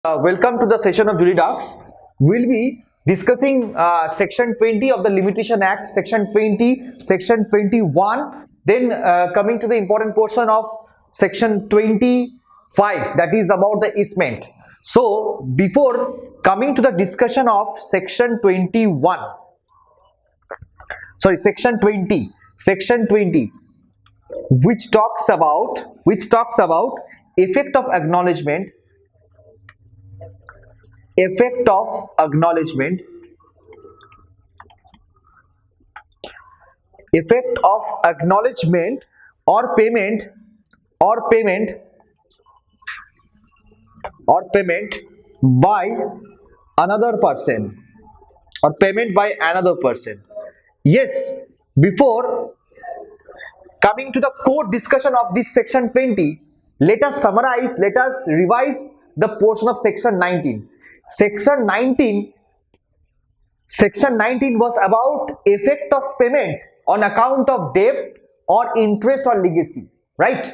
Welcome to the session of Jury Docs. We'll be discussing Section 20 of the Limitation Act, Section 20, Section 21, then coming to the important portion of Section 25, that is about the easement. So, before coming to the discussion of Section 21, Section 20, which talks about effect of acknowledgement or payment by another person Yes, before coming to the core discussion of this section 20, let us revise the portion of section 19. Section 19 was about effect of payment on account of debt or interest on legacy, right?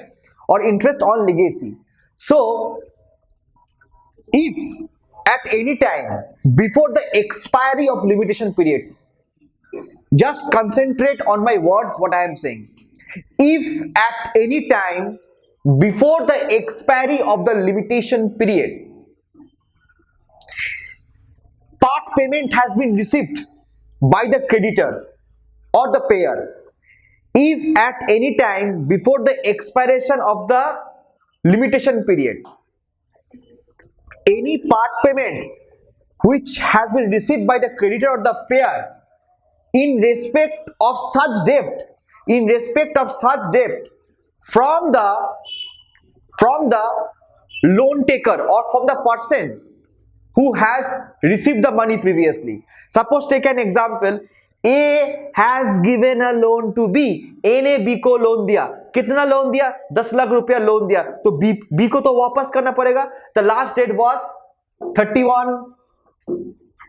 Or interest on legacy. So, if at any time before the expiry of limitation period, just concentrate on my words, what I am saying. If at any time before the expiry of the limitation period, part payment has been received by the creditor or the payer, if at any time before the expiration of the limitation period, any part payment which has been received by the creditor or the payer in respect of such debt from the loan taker or from the person who has received the money previously. Suppose take an example, A has given a loan to B. A ने B को loan दिया. कितना loan दिया? 10 लाख रुपया loan दिया. तो B को तो वापस करना पड़ेगा. The last date was 31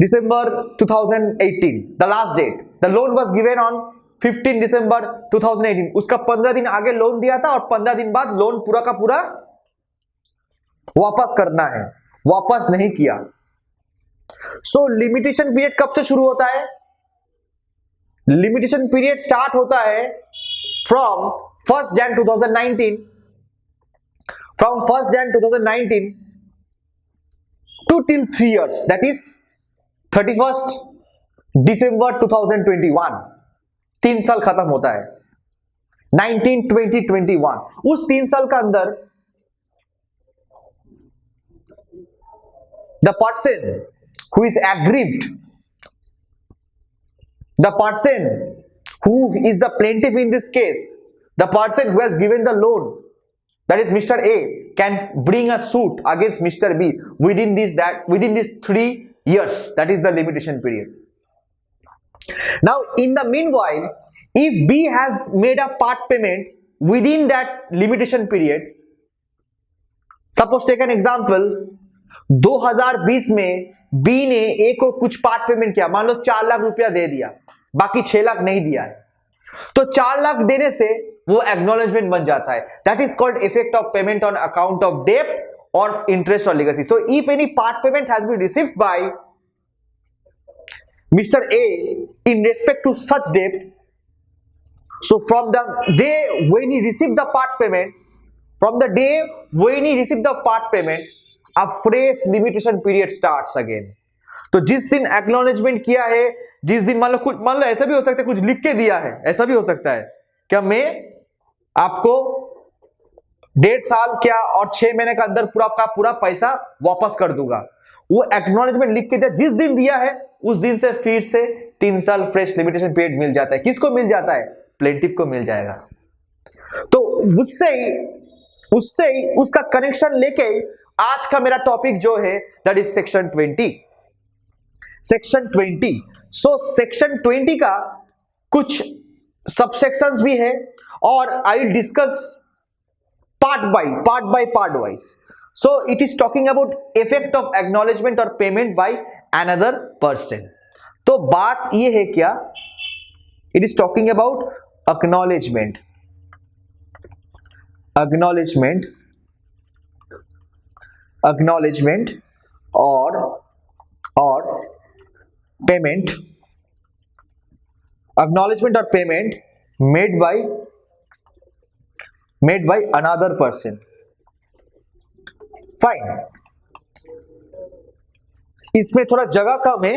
December 2018. The last date. The loan was given on 15 December 2018. उसका 15 दिन आगे लोन दिया था और 15 दिन बाद लोन पूरा का पूरा वापस करना है. वापस नहीं किया. सो लिमिटेशन पीरियड कब से शुरू होता है? लिमिटेशन पीरियड स्टार्ट होता है from 1st Jan 2019 to till 3 years, that is 31st December 2021. 3 साल खत्म होता है 19, 20, 21. उस 3 साल का अंदर the person who is aggrieved, the person who is the plaintiff in this case, the person who has given the loan, that is Mr. A, can bring a suit against Mr. B within these 3 years. That is the limitation period. Now, in the meanwhile, if B has made a part payment within that limitation period, suppose take an example, 2020 में B ने A को कुछ part payment किया, मान लो 4 लाख रुपया दे दिया, बाकी 6 लाख नहीं दिया है, तो 4 लाख देने से वो एक्नॉलेजमेंट बन जाता है. That is called effect of payment on account of debt और इंटरेस्ट और legacy. So if any part payment has been received by mister A in respect to such debt, so from the day when he received the part payment, a fresh limitation period starts again. तो जिस दिन acknowledgement किया है, जिस दिन मान लो ऐसा भी हो सकता है कुछ लिख के दिया है, ऐसा भी हो सकता है क्या मैं आपको 1.5 साल क्या और 6 महीने का अंदर पूरा पैसा वापस कर दूंगा. वो एक्नॉलेजमेंट लिख के दिया, जिस दिन दिया है उस दिन से फिर से 3 साल फ्रेश लिमिटेशन पीरियड मिल जाता है. किसको मिल जाता है? प्लेंटिफ को मिल जाएगा. तो उससे उसका कनेक्शन लेके आज का मेरा टॉपिक जो है that is section 20. So section 20 का कुछ सबसेक्शंस भी है और I will discuss part wise. So it is talking about effect of acknowledgement और पेमेंट बाय अनदर पर्सन. तो बात ये है क्या, it is talking about acknowledgement or payment, acknowledgement or payment made by another person. Fine. इसमें थोड़ा जगह कम है.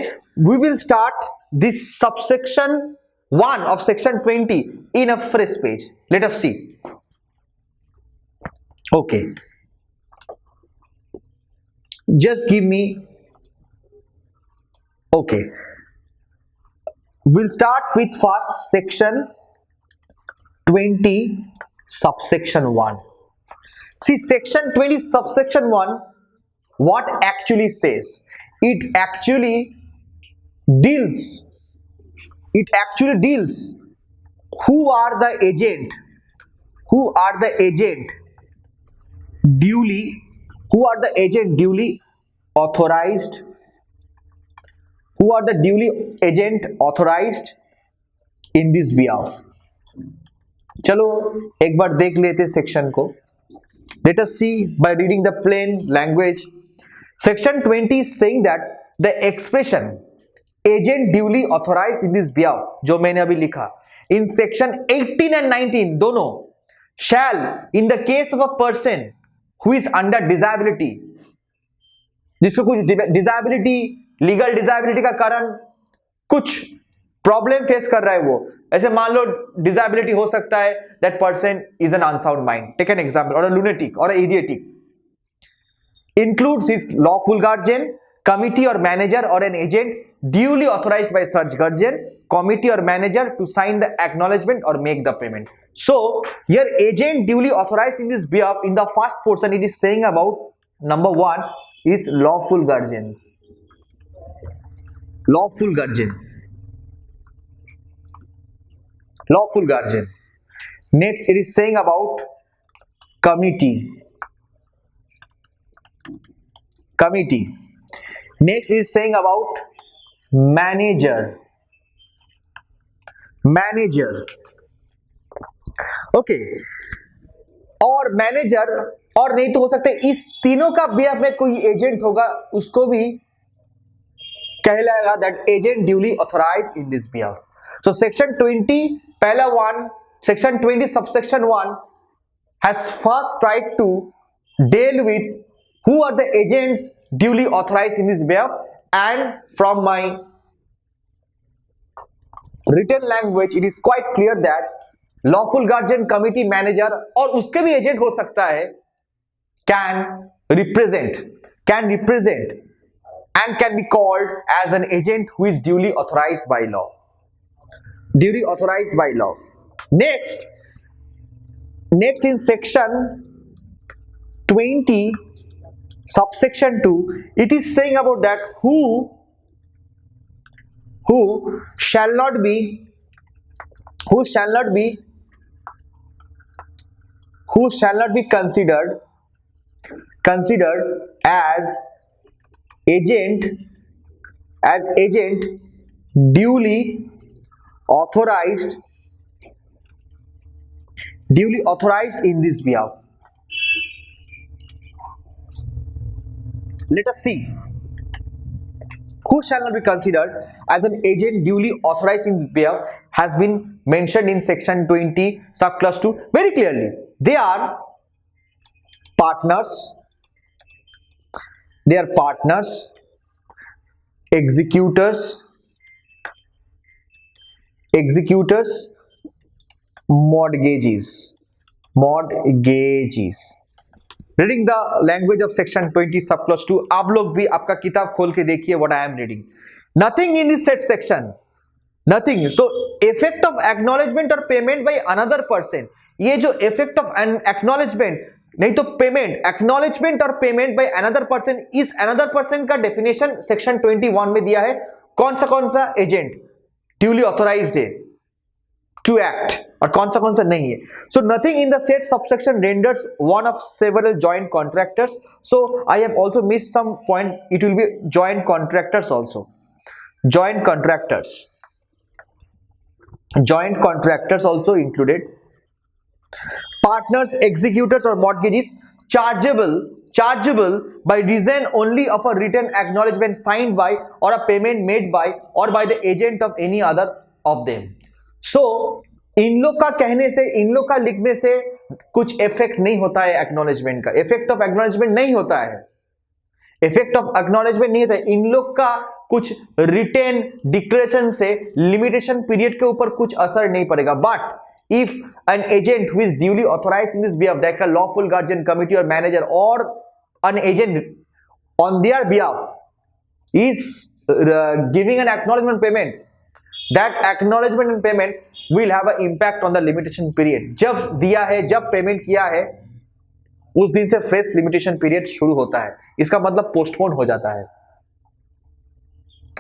We will start this subsection 1 of section 20 in a fresh page. Let us see. Okay. Just give me. Okay. We'll start with first section 20 subsection 1. See, section 20 subsection 1, what actually says? It actually deals who are the agent duly authorized, who are the duly agent authorized in this behalf. चलो एक बार देख लेते section को. Let us see by reading the plain language. Section 20 is saying that the expression agent duly authorized in this behalf, जो मैंने अभी लिखा, in section 18 and 19 दोनों, shall in the case of a person who is under disability, जिसको कुछ disability, legal disability का कारण कुछ प्रॉब्लम फेस कर रहा है, वो ऐसे मान लो डिसेबिलिटी हो सकता है that person is an unsound mind, take an example, और अ लुनेटिक और a idiotic, includes his lawful guardian, committee और मैनेजर और an agent duly authorised by such guardian, committee और manager to sign the acknowledgement और make the payment. So here agent duly authorised in this behalf, in the first portion it is saying about number 1 is lawful guardian. Lawful guardian. Next it is saying about committee. Next it is saying about manager. Okay. और manager, और नहीं तो हो सकता है इस तीनों का बिहाफ में कोई एजेंट होगा, उसको भी कहलाएगा that agent duly authorized in this behalf. So section 20 पहला 1, section 20 subsection 1 has first tried to deal with who are the agents duly authorized in this behalf, and from my written language it is quite clear that lawful guardian, committee, manager और उसके भी agent हो सकता है can represent and can be called as an agent who is duly authorized by law. Next in section 20 subsection 2 it is saying about that who shall not be considered as agent duly authorized in this behalf. Let us see who shall not be considered as an agent duly authorized in this behalf has been mentioned in section 20 subclass 2 very clearly. They are partners, executors, mortgages. Reading the language of section 20 subclass 2, आप लोग भी आपका किताब खोल के देखिए what I am reading. Nothing in this said section, nothing. तो effect of acknowledgement or payment by another person, ये जो effect of an acknowledgement नहीं तो पेमेंट, एक्नॉलेजमेंट और पेमेंट बाय अनदर पर्सन, इस अनदर पर्सन का डेफिनेशन सेक्शन 21 में दिया है. कौन सा एजेंट ड्यूली ऑथराइज्ड है टू एक्ट और कौन सा नहीं है. So nothing in the set subsection renders one of several joint contractors. So I have also miss some point, it will be joint contractors also. Joint contractors also included. Partners, executors or mortgages chargeable chargeable by reason only of a written acknowledgement signed by or a payment made by or by the agent of any other of them. So इन लोग का कहने से, इन लोग का लिखने से कुछ effect नहीं होता है एक्नॉलेजमेंट का, इफेक्ट ऑफ एक्नॉलेजमेंट नहीं होता है, इफेक्ट ऑफ एक्नॉलेजमेंट नहीं होता है। इन लोग का कुछ रिटेन डिक्लेरेशन से लिमिटेशन पीरियड के ऊपर कुछ असर नहीं पड़ेगा। But if an agent who is duly authorized in this behalf, like a lawful guardian, committee or manager, or an agent on their behalf is giving an acknowledgement payment, that acknowledgement and payment will have an impact on the limitation period. जब दिया है, जब payment किया है, उस दिन से fresh limitation period शुरू होता है, इसका मतलब पोस्टपोन हो जाता है,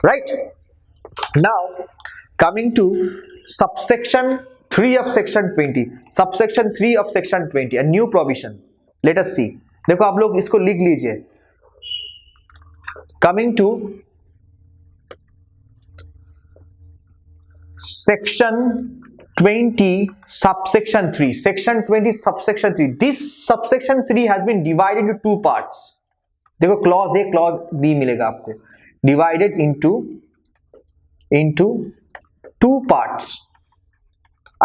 right? Now coming to subsection 3 of section 20, subsection 3 of section 20, a new provision. Let us see. देखो आप लोग इसको लिख लीजिए। Coming to section 20 subsection 3, section 20 subsection 3. This subsection 3 has been divided into two parts. देखो clause A, clause B मिलेगा आपको, divided into two parts.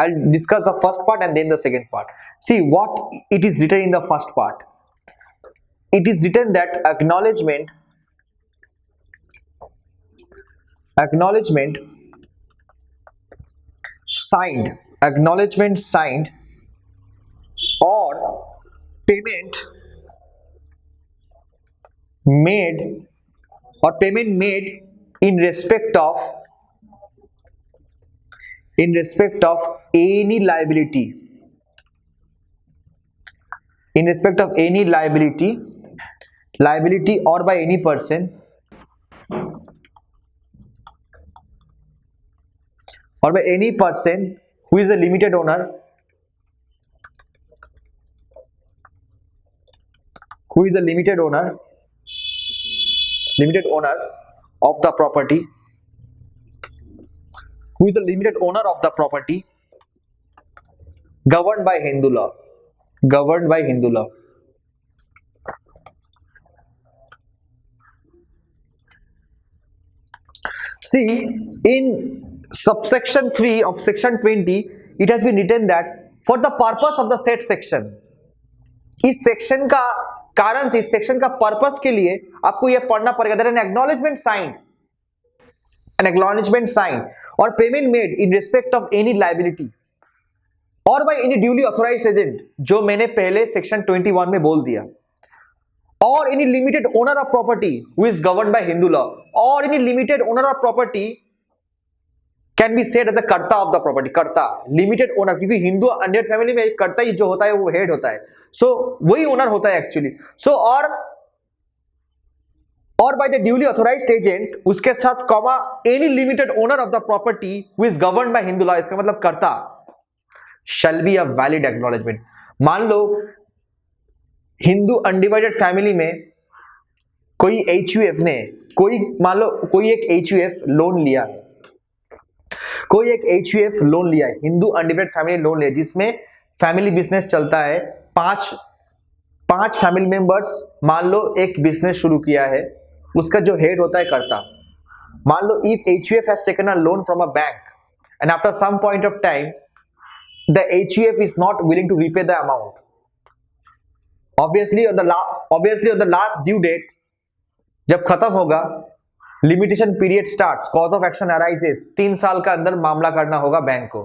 I'll discuss the first part and then the second part. See what it is written in the first part. It is written that acknowledgement signed or payment made in respect of any liability, or by any person, who is a limited owner, of the property, who is the limited owner of the property governed by Hindu law. See, in subsection 3 of section 20, it has been written that for the purpose of the said section, इस section का कारण से, इस section का purpose के लिए आपको यह पढ़ना पड़ेगा that an acknowledgement signed or payment made in respect of any liability or by any duly authorized agent, जो मैंने पहले सेक्शन 21 में बोल दिया, or any limited owner of property who is governed by Hindu law, or any limited owner of property can be said as a कर्ता of the property. कर्ता, limited owner, क्योंकि Hindu under family में कर्ता ही जो होता है वो हेड होता है, सो वही ओनर होता है एक्चुअली। सो और by the duly authorized agent, उसके साथ comma any limited owner of the property who is governed by Hindu law, इसका मतलब कर्ता shall be a valid acknowledgement. मान लो हिंदू अनडिवाइडेड फैमिली में कोई HUF ने मान लो कोई एक HUF लोन लिया है, हिंदू अनडिवाइडेड फैमिली लोन लिया, जिसमें फैमिली बिजनेस चलता है, पांच फैमिली मेंबर्स मान लो एक बिजनेस शुरू किया है, उसका जो हेड होता है कर्ता। मान लो if HUF has taken a loan from a bank and after some point of time the HUF is not willing to repay the amount, obviously on the last due date जब खत्म होगा, limitation period starts, cause of action arises, 3 साल का अंदर मामला करना होगा bank को।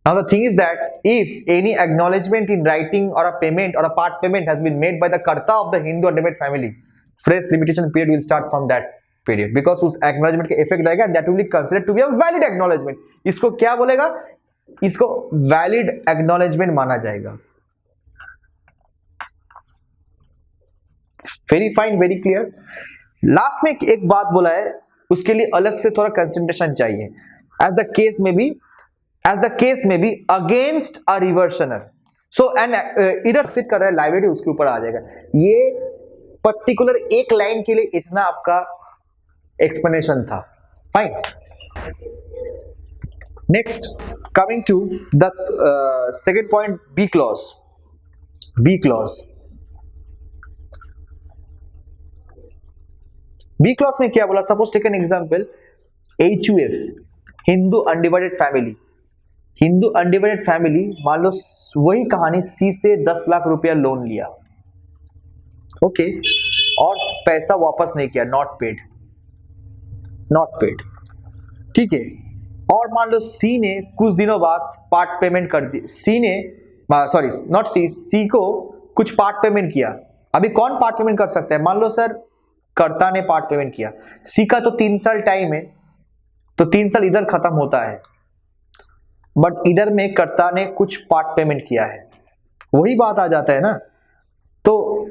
Now the thing is that if any acknowledgement in writing or a payment or a part payment has been made by the karta of the Hindu undivided family, fresh limitation period will start from that period, because उस acknowledgement का effect रहेगा and that will be considered to be a valid acknowledgement. इसको क्या बोलेगा? इसको valid acknowledgement माना जाएगा। Very fine, very clear. Last में एक बात बोला है, उसके लिए अलग से थोड़ा कंसंट्रेशन चाहिए। As the case may be against a reversioner. So and इधर सिट कर रहा है लाइबिलिटी, उसके ऊपर आ जाएगा। ये पर्टिकुलर एक लाइन के लिए इतना आपका एक्सप्लेनेशन था। Fine, next coming to the second point, B clause. B clause में क्या बोला, suppose take an example HUF, Hindu undivided family, Hindu undivided family, मान लो वही कहानी, सी से 10 लाख रुपया लोन लिया, ओके, और पैसा वापस नहीं किया, नॉट पेड, नॉट पेड, ठीक है। और मान लो सी ने कुछ दिनों बाद पार्ट पेमेंट कर दी, सी ने, सॉरी नॉट सी, सी को कुछ पार्ट पेमेंट किया। अभी कौन पार्ट पेमेंट कर सकता है, मान लो सर कर्ता ने पार्ट पेमेंट किया, सी का तो 3 साल टाइम है, तो 3 साल इधर खत्म होता है, बट इधर में कर्ता ने कुछ पार्ट पेमेंट किया है, वही बात आ जाता है ना। तो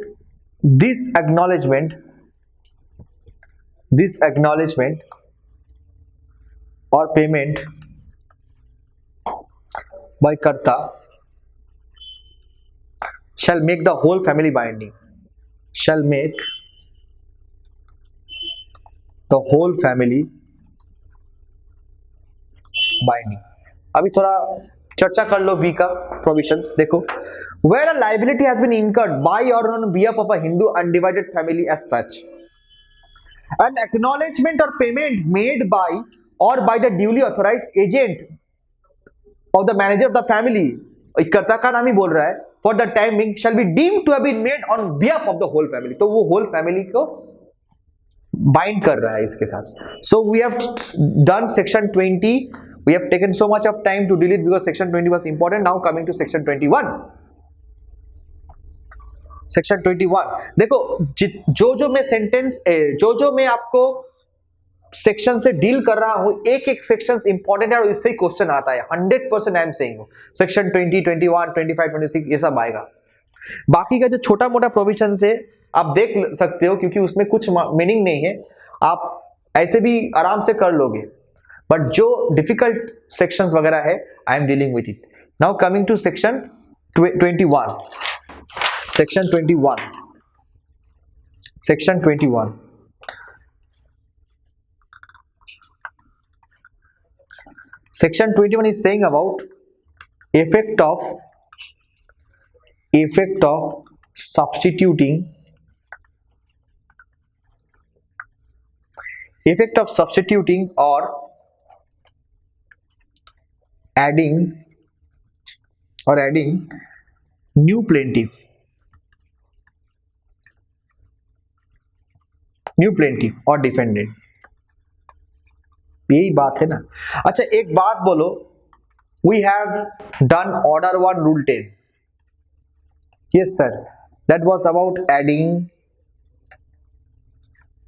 दिस एक्नॉलेजमेंट और पेमेंट बाय कर्ता shall make the whole family binding, shall make the whole family binding। अभी थोड़ा चर्चा कर लो बी का प्रोविजंस, देखो, where a liability has been incurred by or on behalf of a Hindu undivided family as such, an acknowledgement or payment made by or by the duly authorized agent of the manager of the family, कर्ता का नाम ही बोल रहा है, for the time being shall be deemed to have been made on behalf of the whole family, तो वो whole family को bind कर रहा है इसके साथ। So we have done section 20, we have taken so much of time to deal it because section 20 was important। Now coming to section 21, section 21 देखो, जो मैं सेंटेंस, जो मैं आपको सेक्शन से डील कर रहा हूं, एक एक सेक्शन इंपॉर्टेंट है और इससे ही क्वेश्चन आता है 100%। आई एम सेइंग सेक्शन 20, 21, 25, 26 ये सब आएगा। बाकी का जो छोटा मोटा प्रोविजन है आप देख सकते हो, क्योंकि उसमें कुछ मीनिंग नहीं है, आप ऐसे भी आराम से कर लोगे, बट जो डिफिकल्ट सेक्शंस वगैरह है I am dealing with it. Now coming to section 21, section 21, section 21, section 21 is saying about effect of substituting or adding new plaintiff or defendant, यही बात है ना। अच्छा एक बात बोलो, we have done order 1 rule 10, yes sir, that was about adding,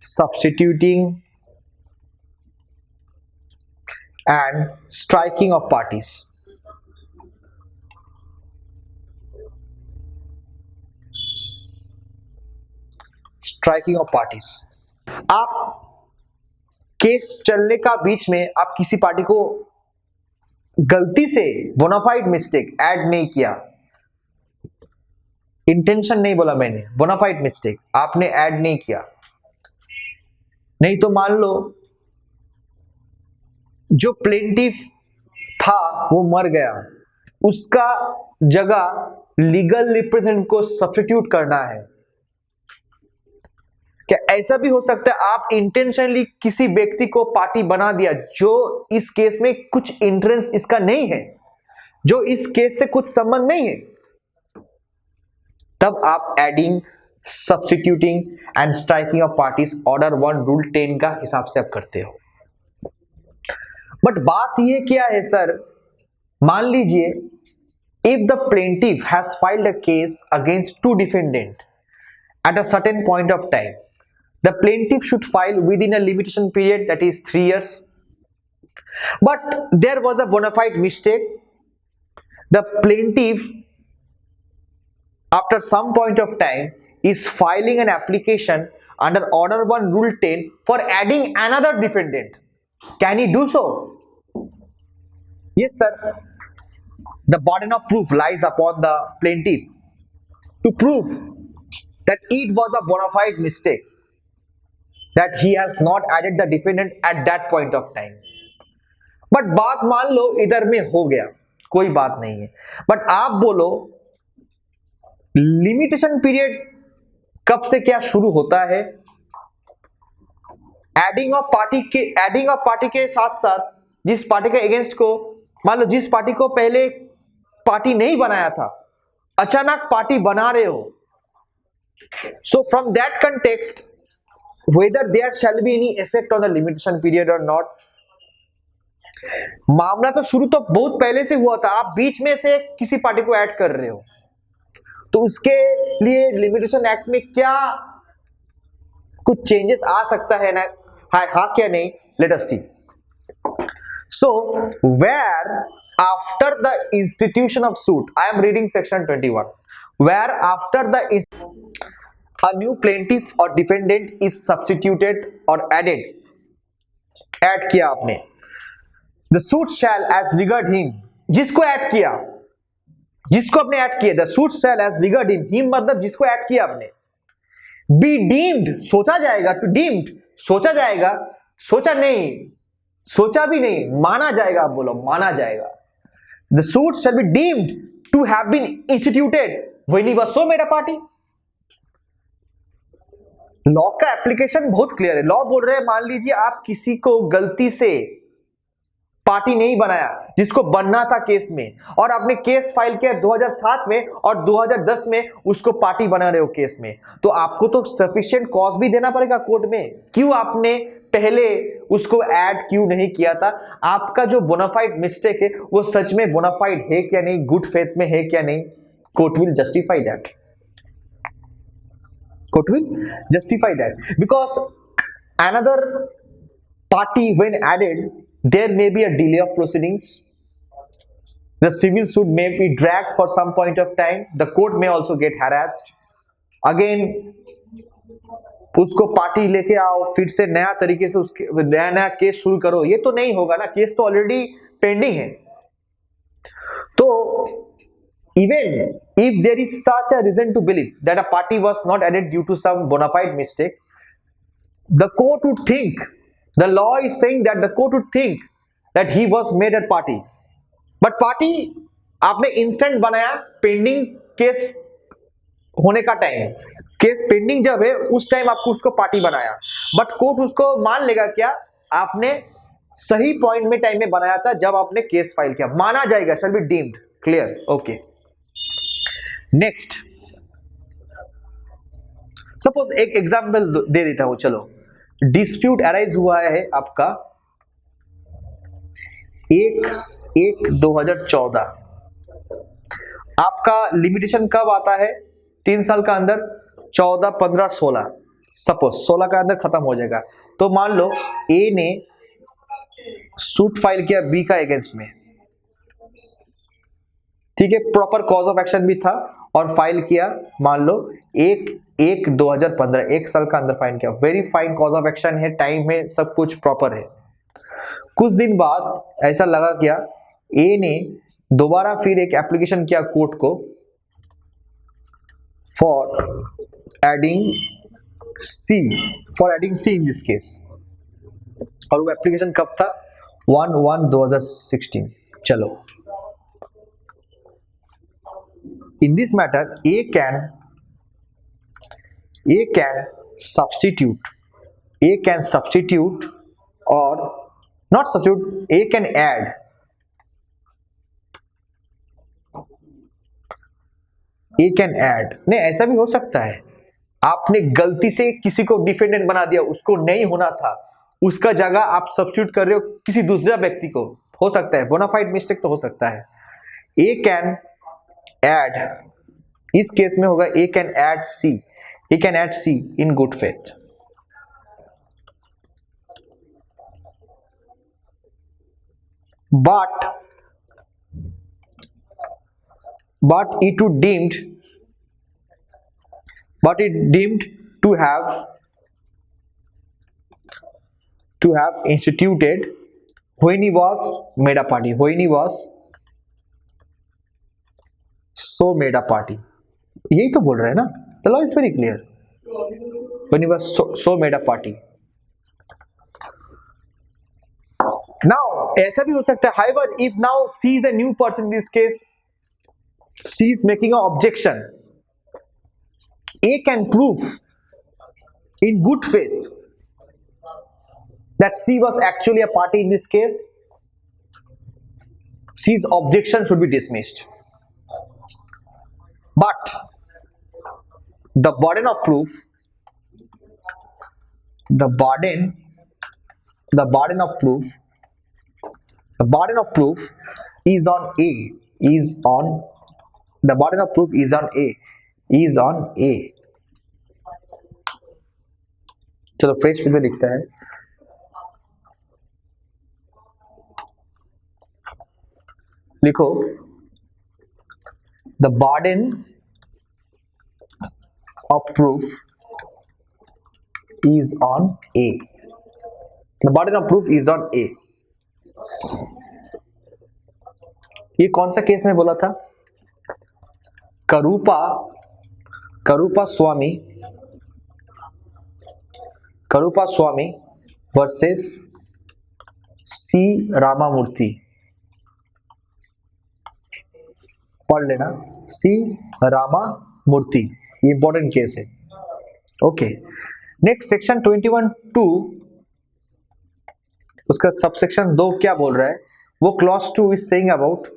substituting and striking of parties. Striking of parties, आप case चलने का बीच में आप किसी पार्टी को गलती से बोनाफाइड मिस्टेक ऐड नहीं किया, इंटेंशन नहीं बोला मैंने, बोनाफाइड मिस्टेक आपने ऐड नहीं किया, नहीं तो मान लो जो प्लेंटिफ था वो मर गया, उसका जगह लीगल रिप्रेजेंटेटिव को सब्स्टिट्यूट करना है। क्या ऐसा भी हो सकता है आप इंटेंशनली किसी व्यक्ति को पार्टी बना दिया जो इस केस में कुछ इंटरेस्ट इसका नहीं है, जो इस केस से कुछ संबंध नहीं है, तब आप adding, substituting and striking of parties order 1 rule 10 का हिसाब से आप करते हो। बट बात ये क्या है सर, मान लीजिए if the plaintiff has filed a case against 2 defendant at a certain point of time, the plaintiff should file within a limitation period, that is 3 years, but there was a bona fide mistake. The plaintiff after some point of time is filing an application under order 1 rule 10 for adding another defendant. Can he do so? Yes sir, the burden of proof lies upon the plaintiff to prove that it was a bona fide mistake, that he has not added the defendant at that point of time. But बात मान लो इधर में हो गया, कोई बात नहीं है, बट आप बोलो लिमिटेशन पीरियड कब से क्या शुरू होता है, एडिंग ऑफ पार्टी के साथ साथ जिस पार्टी के अगेंस्ट को, मान लो जिस पार्टी को पहले पार्टी नहीं बनाया था, अचानक पार्टी बना रहे हो, so from that context whether there shall be any effect on the limitation period or not. मामला तो शुरू तो बहुत पहले से हुआ था, आप बीच में से किसी पार्टी को ऐड कर रहे हो, तो उसके लिए लिमिटेशन एक्ट में क्या कुछ चेंजेस आ सकता है ना, हाँ क्या नहीं, let us see. So where after the institution of suit, I am reading section 21, where after the a new plaintiff or defendant is substituted or added, add किया आपने, the suit shall as regard him, जिसको add किया, जिसको आपने add किया, the suit shall as regard him मतलब जिसको add किया आपने, be deemed, सोचा जाएगा, to deemed, सोचा जाएगा, सोचा नहीं, सोचा भी नहीं, माना जाएगा, आप बोलो माना जाएगा, the suit shall be deemed to have been instituted when he was so made a party। Law का एप्लीकेशन बहुत क्लियर है, लॉ बोल रहे हैं मान लीजिए आप किसी को गलती से पार्टी नहीं बनाया जिसको बनना था केस में, और आपने केस फाइल किया 2007 में और 2010 में उसको पार्टी बना रहे हो केस में, तो आपको तो सफिशिएंट कॉज भी देना पड़ेगा कोर्ट में, क्यों आपने पहले उसको ऐड क्यों नहीं किया था, आपका जो बोनाफाइड मिस्टेक है वो सच में बोनाफाइड है क्या नहीं, गुड फेथ में है क्या नहीं, court will justify that, court will justify that, because another party when added there may be a delay of proceedings, the civil suit may be dragged for some point of time, the court may also get harassed, again उसको party लेके आओ, फिर से नया तरीके से उसके नया केस शुरू करो, ये तो नहीं होगा ना, केस तो ऑलरेडी पेंडिंग है। तो even if there is such a reason to believe that a party was not added due to some bona fide mistake, the court would think, the law is saying that the court would think that he was made a party, but party आपने instant बनाया, pending case होने का time, case pending जब है उस time आपको उसको party बनाया, बट कोर्ट उसको मान लेगा क्या, आपने सही पॉइंट में टाइम में बनाया था जब आपने केस फाइल किया, माना जाएगा, shall be deemed, clear, okay. Next suppose एक एग्जांपल दे देता हूं, चलो, डिस्प्यूट अराइज हुआ है आपका 1/1/2014, आपका लिमिटेशन कब आता है, 3 साल का अंदर, 14, 15, 16, सपोज 16 का अंदर खत्म हो जाएगा, तो मान लो ए ने सूट फाइल किया बी का अगेंस्ट में, ठीक है, प्रॉपर कॉज ऑफ एक्शन भी था और फाइल किया, मान लो 1/1/2015, 1 साल का अंदर फाइल किया, very fine cause of action है, टाइम है, सब कुछ प्रॉपर है। कुछ दिन बाद ऐसा लगा क्या, ए ने दोबारा फिर एक एप्लीकेशन किया कोर्ट को for adding C in this case, और वो एप्लीकेशन कब था, 1/1/2016। चलो, in this matter A can substitute or not substitute, A can add नहीं, ऐसा भी हो सकता है, आपने गलती से किसी को डिफेंडेंट बना दिया, उसको नहीं होना था, उसका जगह आप सब्स्टिट्यूट कर रहे हो किसी दूसरे व्यक्ति को, हो सकता है, बोनाफाइड मिस्टेक तो हो सकता है। A can add, इस केस में होगा A can add C in good faith, but it deemed to have instituted when he was made a party, when he was so made a party, यही तो बोल रहे हैं ना, the law is very clear, when he was so made a party। now ऐसा भी हो सकता है, however if now C is a new person in this case, C is making an objection, A can prove in good faith that C was actually a party in this case, C's objection should be dismissed. But the burden of proof, the burden of proof is on A, the burden of proof is on A. चलो fresh में लिखता है, लिखो the burden of proof is on A. The burden of proof is on A. ये कौन सा case में बोला था? Karuppa Swami versus C Ramamurthy. पढ़ लेना, सी रामामूर्ति, ये इंपॉर्टेंट केस है. ओके, नेक्स्ट सेक्शन 21(2), उसका सबसेक्शन 2 क्या बोल रहा है? वो clause 2 is saying about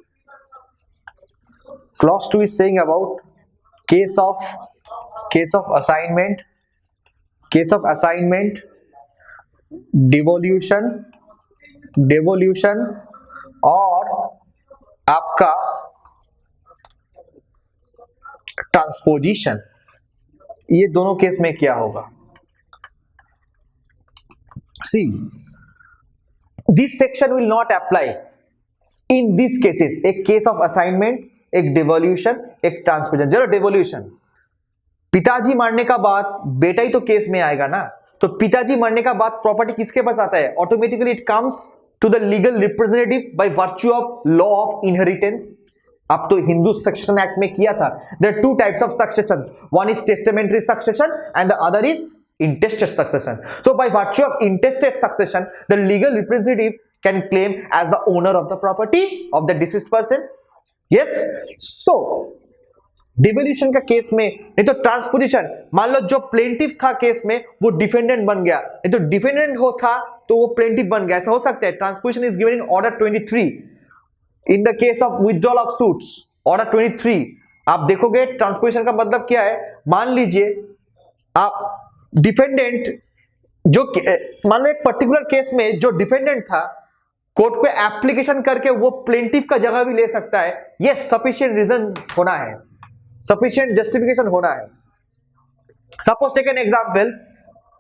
case of assignment, devolution और आपका ट्रांसपोजिशन, ये दोनों केस में क्या होगा? See, this section will not apply in this cases. एक केस ऑफ असाइनमेंट, एक डिवोल्यूशन, एक ट्रांसपोजिशन. जरा डिवोल्यूशन, पिताजी मरने का बाद बेटा ही तो केस में आएगा ना. तो पिताजी मरने का बाद प्रॉपर्टी किसके पास आता है? Automatically it comes to the legal representative by virtue of law of inheritance. अब तो हिंदू सक्सेशन एक्ट में किया था. There are 2 types of succession, one is testamentary succession and the other is intestate succession. So by virtue of intestate succession, the legal representative can claim as the owner of the property of the deceased person. Yes. So devolution का case में, नहीं तो transposition, मान लो जो plaintiff था case में वो defendant बन गया, नहीं तो डिफेंडेंट हो था तो वो प्लेंटिफ बन गया, ऐसा हो सकता है. Transposition is given in order 23 in the case of withdrawal of suits. Order 23 आप देखोगे, ट्रांसपोजिशन का मतलब क्या है? मान लीजिए आप डिफेंडेंट, जो मान लो एक पर्टिकुलर केस में जो डिफेंडेंट था, कोर्ट को एप्लीकेशन करके वो प्लेंटिफ का जगह भी ले सकता है. ये सफिशिएंट रीजन होना है, सफिशिएंट जस्टिफिकेशन होना है. सपोज टेक एन एग्जांपल,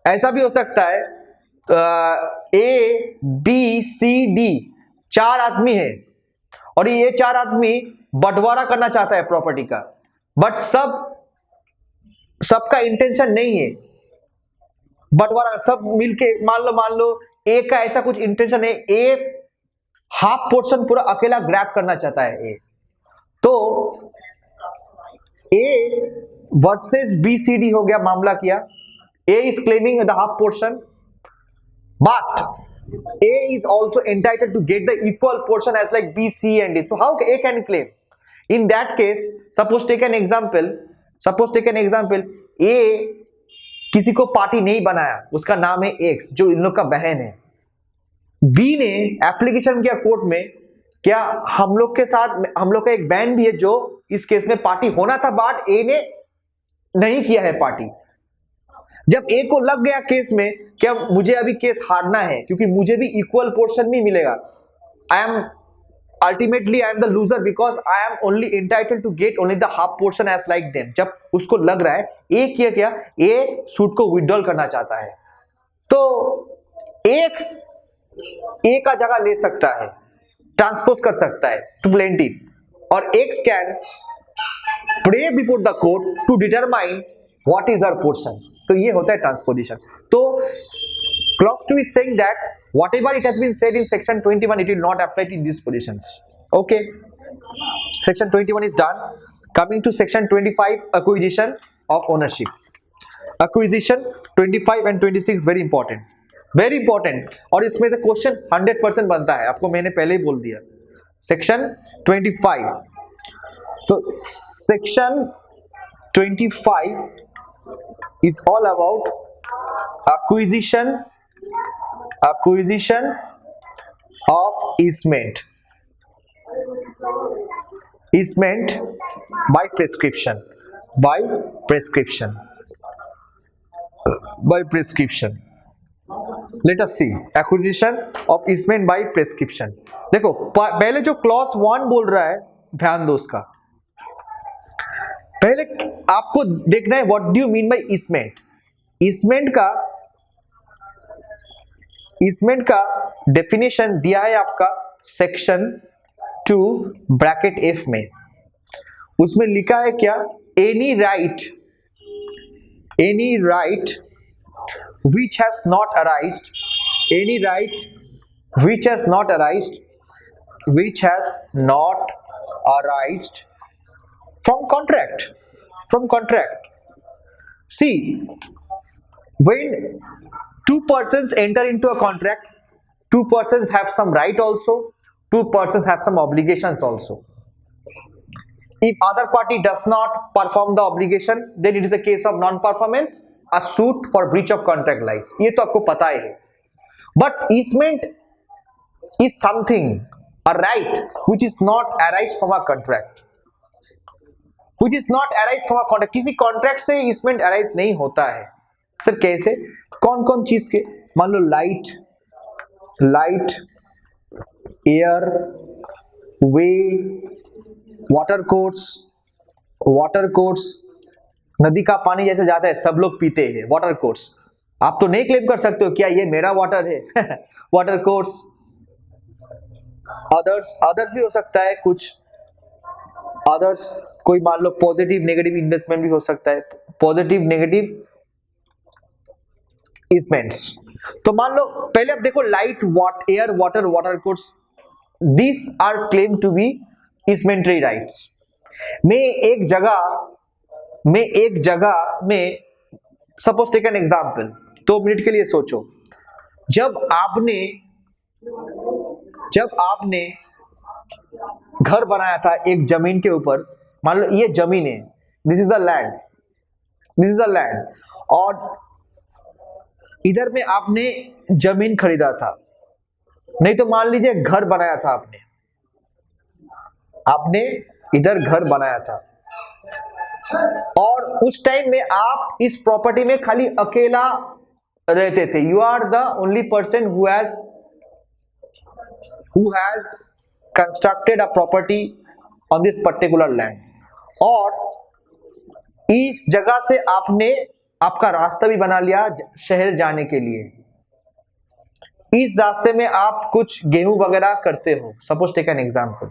ऐसा भी हो सकता है ए बी सी डी 4 आदमी है और ये 4 आदमी बंटवारा करना चाहता है प्रॉपर्टी का, बट सबका इंटेंशन नहीं है बंटवारा, सब मिलके, मान लो ए का ऐसा कुछ इंटेंशन है, ए हाफ पोर्शन पूरा अकेला ग्रैब करना चाहता है. ए तो A versus B C D हो गया, मामला किया. A is claiming the half portion, but A is also entitled to get the equal portion as like B C and D. So how A can claim? In that case, suppose take an example, A किसी को party नहीं बनाया, उसका नाम है x, जो इन लोग का बहन है. बी ने एप्लीकेशन किया कोर्ट में, क्या हम लोग का एक बहन भी है जो इस केस में पार्टी होना था, बट ए ने नहीं किया है पार्टी. जब ए को लग गया केस में, क्या मुझे अभी केस हारना है क्योंकि मुझे भी इक्वल पोर्शन भी मिलेगा, ultimately I am the loser because I am only entitled to get only the half portion as like them. जब उसको लग रहा है, ए किया क्या, ए सूट को विड्रॉल करना चाहता है, तो एक्स ए का जगह ले सकता है, ट्रांसपोज कर सकता है टू प्लेंटिफ, और X can pray before the court to determine what is her portion. तो ये होता है ट्रांसपोजिशन. तो clause 2 is saying that whatever it has been said in section 21, it will not apply in these positions. Okay, section 21 is done. Coming to section 25, acquisition of ownership. Acquisition 25 and 26 very important. और इसमें से question 100% बनता है, आपको मैंने पहले ही बोल दिया. सेक्शन 25, तो section 25 is all about acquisition acquisition of easement by prescription let us see acquisition of easement by prescription। देखो पहले जो क्लॉज 1 बोल रहा है ध्यान दो उसका, पहले आपको देखना है what do you mean by easement. Easement का डेफिनेशन दिया है आपका सेक्शन 2 ब्रैकेट एफ में। उसमें लिखा है क्या, any right which has not arised from contract। See, when two persons enter into a contract, two persons have some right also, two persons have some obligations also। If other party does not perform the obligation, then it is a case of non-performance, a suit for breach of contract lies। ये तो आपको पता ही है। But easement is something, a right which is not arise from a contract, किसी contract से easement arise नहीं होता है। सर कैसे, कौन कौन चीज के, मान लो लाइट, एयर, वे, वाटर कोर्स, नदी का पानी जैसे जाता है सब लोग पीते हैं, वाटर कोर्स। आप तो नहीं क्लेम कर सकते हो क्या ये मेरा वाटर है वाटर कोर्स। अदर्स भी हो सकता है, कुछ अदर्स, कोई मान लो पॉजिटिव नेगेटिव इन्वेस्टमेंट भी हो सकता है, पॉजिटिव नेगेटिव इन्वेस्टमेंट्स। तो मान लो पहले आप देखो light, air, water course, this are claim to be easementary rights. मैं एक जगह में suppose take an example, 2 minute के लिए सोचो। जब आपने घर बनाया था एक जमीन के ऊपर, मान लो ये जमीन है, दिस इज अ लैंड, और इधर में आपने जमीन खरीदा था, नहीं तो मान लीजिए घर बनाया था आपने इधर घर बनाया था, और उस टाइम में आप इस प्रॉपर्टी में खाली अकेला रहते थे। You are the only person who has constructed a property on this particular land, और इस जगह से आपने आपका रास्ता भी बना लिया शहर जाने के लिए। इस रास्ते में आप कुछ गेहूं वगैरह करते हो, suppose take an example.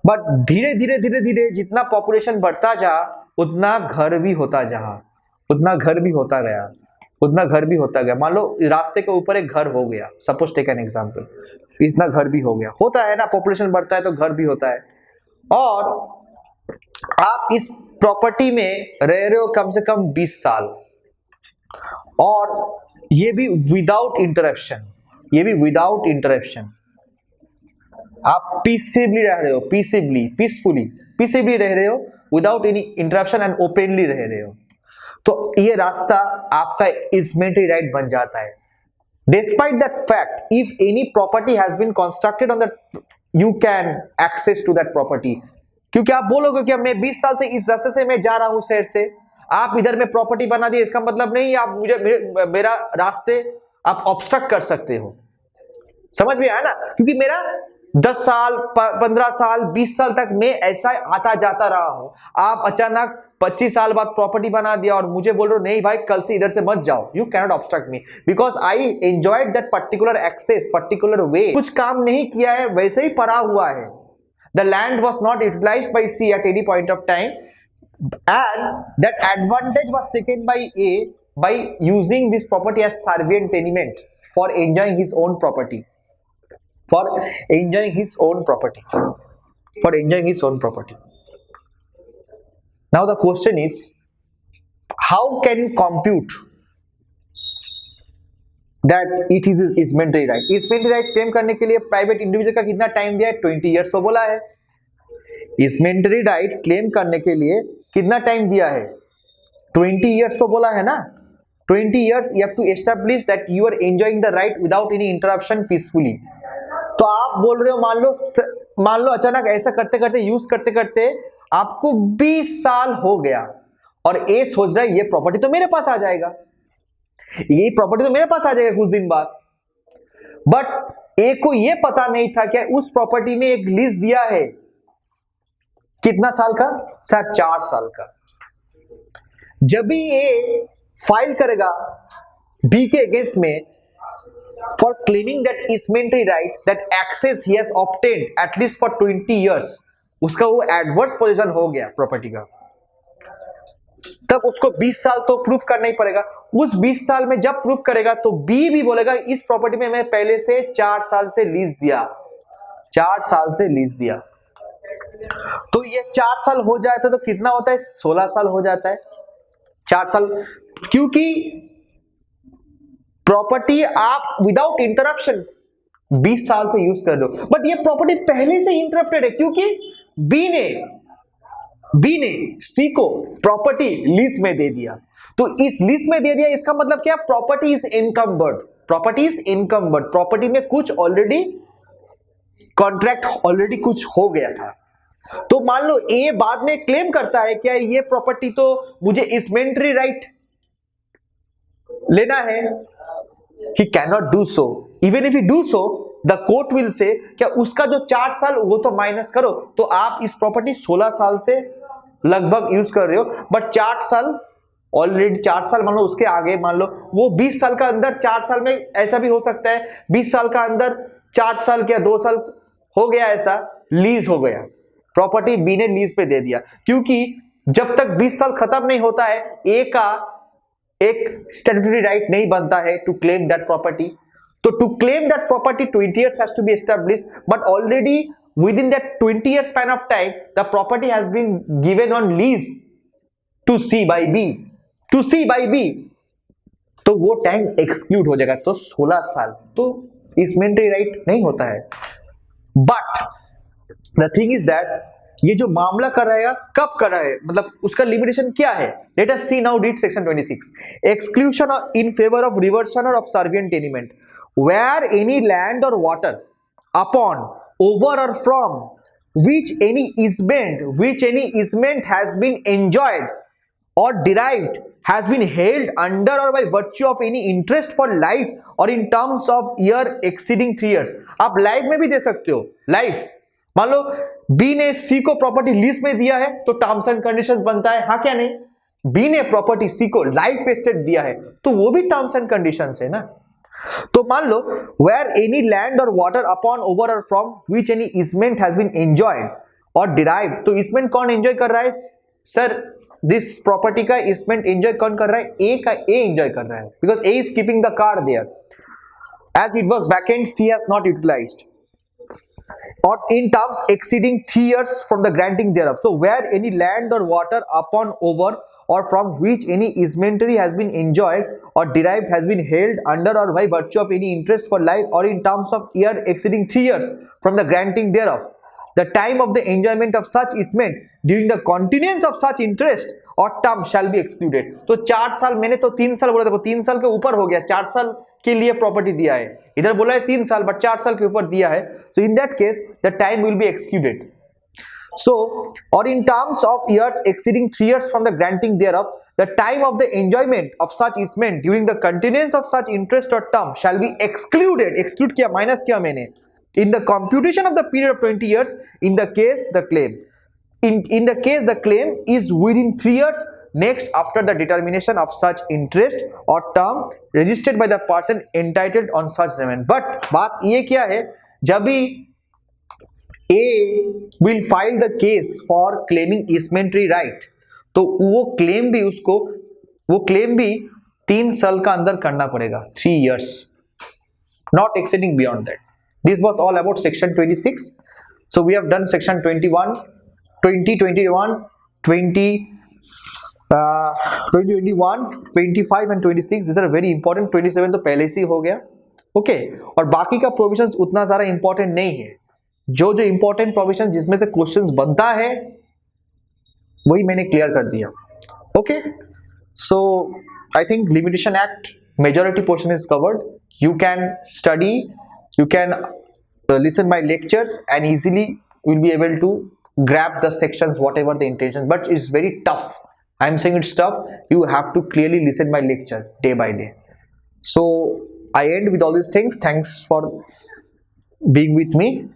But धीरे धीरे जितना पॉपुलेशन बढ़ता जा उतना घर भी होता गया। मान लो रास्ते के ऊपर एक घर हो गया, सपोज टेक एन एग्जांपल, इतना घर भी हो गया, होता है ना, पॉपुलेशन बढ़ता है तो घर भी होता है। और आप इस प्रॉपर्टी में रह रहे हो कम से कम 20 साल, और ये भी विदाउट इंटरप्शन। आप पीसफुली रह रहे हो, पीसफुली रह रहे हो, without any interruption and openly रह रहे हो, तो ये रास्ता आपका ईसमेंटरी राइट बन जाता है। Despite that fact, if any property has been constructed on that, you can access to that property. क्योंकि आप बोलोगे कि मैं 20 साल से इस रास्ते से मैं जा रहा हूं शहर से, आप इधर में प्रॉपर्टी बना दिए, इसका मतलब नहीं आप मेरा रास्ते आप ऑब्स्ट्रक्ट कर सकते हो। समझ में आया ना, क्योंकि मेरा 10 साल 15 साल 20 साल तक मैं ऐसा आता जाता रहा हूं। आप अचानक 25 साल बाद प्रॉपर्टी बना दिया और मुझे बोल रहे हो नहीं भाई कल से इधर से मत जाओ, you can not obstruct me because I enjoyed that particular access, particular way. कुछ काम नहीं किया है, वैसे ही पड़ा हुआ है। The land was not utilized by C at any point of time, and that advantage was taken by A by using this property as servient tenement for enjoying his own property. Now the question is, how can you compute that it is easmentary right? easmentary right claim करने के लिए private individual का कितना time दिया है? 20 years तो बोला है। easmentary right क्लेम करने के लिए कितना टाइम दिया है? 20 इयर्स तो बोला है ना। 20 years you have to establish that you are enjoying the right without any interruption peacefully. तो आप बोल रहे हो, मान लो अचानक ऐसा करते करते यूज करते करते आपको 20 साल हो गया और ए सोच रहा है ये प्रॉपर्टी तो मेरे पास आ जाएगा, ये प्रॉपर्टी तो मेरे पास आ जाएगा कुछ दिन बाद, बट ए को ये पता नहीं था कि उस प्रॉपर्टी में एक लीज दिया है कितना साल का सर, 4 साल का। जब भी ए फाइल करेगा बी के अगेंस्ट में for claiming that easementary right that access he has obtained at least for 20 years, उसका वो एडवर्स पोजीशन हो गया प्रॉपर्टी का, तब उसको 20 साल तो प्रूफ करना ही पड़ेगा। उस 20 साल में जब प्रूफ करेगा तो बी भी बोलेगा इस प्रॉपर्टी में मैं पहले से 4 साल से लीज दिया, 4 साल से लीज दिया, तो ये 4 साल हो जाता है तो कितना होता है 16 साल हो जाता है, 4 साल, क्योंकि प्रॉपर्टी आप विदाउट इंटरप्शन 20 साल से यूज कर रहे हो, बट ये प्रॉपर्टी पहले से इंटरप्टेड है क्योंकि बी ने सी को प्रॉपर्टी लीज में दे दिया, तो इस लीज में दे दिया इसका मतलब क्या, property is encumbered, property is encumbered, property में कुछ ऑलरेडी कॉन्ट्रैक्ट ऑलरेडी कुछ हो गया था। तो मान लो ए बाद में क्लेम करता है क्या ये प्रॉपर्टी तो मुझे इस्मेंटरी राइट लेना है, he cannot do so, even if he do so the court will say क्या उसका जो 4 साल वो तो माइनस करो, तो आप इस प्रॉपर्टी 16 साल से लगभग यूज कर रहे हो, बट 4 साल ऑलरेडी 4 साल मान लो उसके आगे मान लो वो 20 साल का अंदर 4 साल में ऐसा भी हो सकता है 20 साल का अंदर 4 साल क्या 2 साल हो गया ऐसा लीज हो गया, प्रॉपर्टी बी ने लीज पे दे दिया, क्योंकि जब तक 20 साल खत्म नहीं होता है ए का एक स्टैट्यूटरी राइट नहीं बनता है टू क्लेम दैट प्रॉपर्टी। तो to claim that property 20 years has to be established, but already within that 20 year span of time the property has been given on lease to C by B, तो वो time exclude हो जाएगा, तो 16 साल तो इस्मेंटरी right नहीं होता है। But the thing is that ये जो मामला कर रहा है कब कर रहा है, मतलब उसका लिमिटेशन क्या है, let us see now read section 26, exclusion in favour of reversion of servient tenement where any land और वाटर अपॉन ओवर और from which any easement has been enjoyed or derived has been held under or by virtue of any interest for life or in terms of year exceeding 3 years। आप life में भी दे सकते हो, life मान लो B ने सी को property lease में दिया है तो टर्म्स एंड कंडीशंस बनता है, हाँ क्या नहीं, बी ने प्रॉपर्टी सी को लाइफ एस्टेट दिया है तो वो भी टर्म्स एंड कंडीशंस है ना। तो मान लो वेयर एनी लैंड और वाटर अपॉन ओवर और from which any easement has been enjoyed or derived, तो इजमेंट कौन एंजॉय कर रहा है सर, दिस प्रॉपर्टी का इजमेंट एंजॉय कौन कर रहा है, ए एंजॉय कर रहा है, because A is keeping the car there as it was vacant, C has not utilised, or in terms exceeding 3 years from the granting thereof, so where any land or water upon over or from which any easementary has been enjoyed or derived has been held under or by virtue of any interest for life or in terms of year exceeding 3 years from the granting thereof, the time of the enjoyment of such easement during the continuance of such interest और term shall be excluded. तो 4 साल, मैंने तो 3 साल बोला था, 3 साल के ऊपर हो गया, 4 साल के लिए प्रॉपर्टी दिया है, इधर बोला है 3 साल बट 4 साल के ऊपर दिया है, so in that case the time will be excluded. So और in terms of years exceeding 3 years from the granting thereof, the time of the enjoyment of such easement during the continuance of such interest or term shall be excluded, exclude किया, minus किया मैंने, in the computation of the period of 20 years in the case the claim in the case the claim is within 3 years next after the determination of such interest or term registered by the person entitled on such payment। but बात ये क्या है, जब भी A will file the case for claiming easementary right, तो वो claim भी 3 साल का अंदर करना पड़ेगा, 3 years, not exceeding beyond that। This was all about section 26। so we have done section 21, 2021, 25 and 26, these are very important। 27 तो पहले से हो गया, ओके और बाकी का प्रोविजंस उतना सारा इंपॉर्टेंट नहीं है, जो इंपॉर्टेंट प्रोविजन जिसमें से क्वेश्चंस बनता है वही मैंने क्लियर कर दिया, okay. So I think Limitation Act majority portion is covered. You can study, you can listen my lectures, and easily will be able to grab the sections whatever the intentions. But it's very tough. I'm saying it's tough. You have to clearly listen my lecture day by day. So I end with all these things. Thanks for being with me.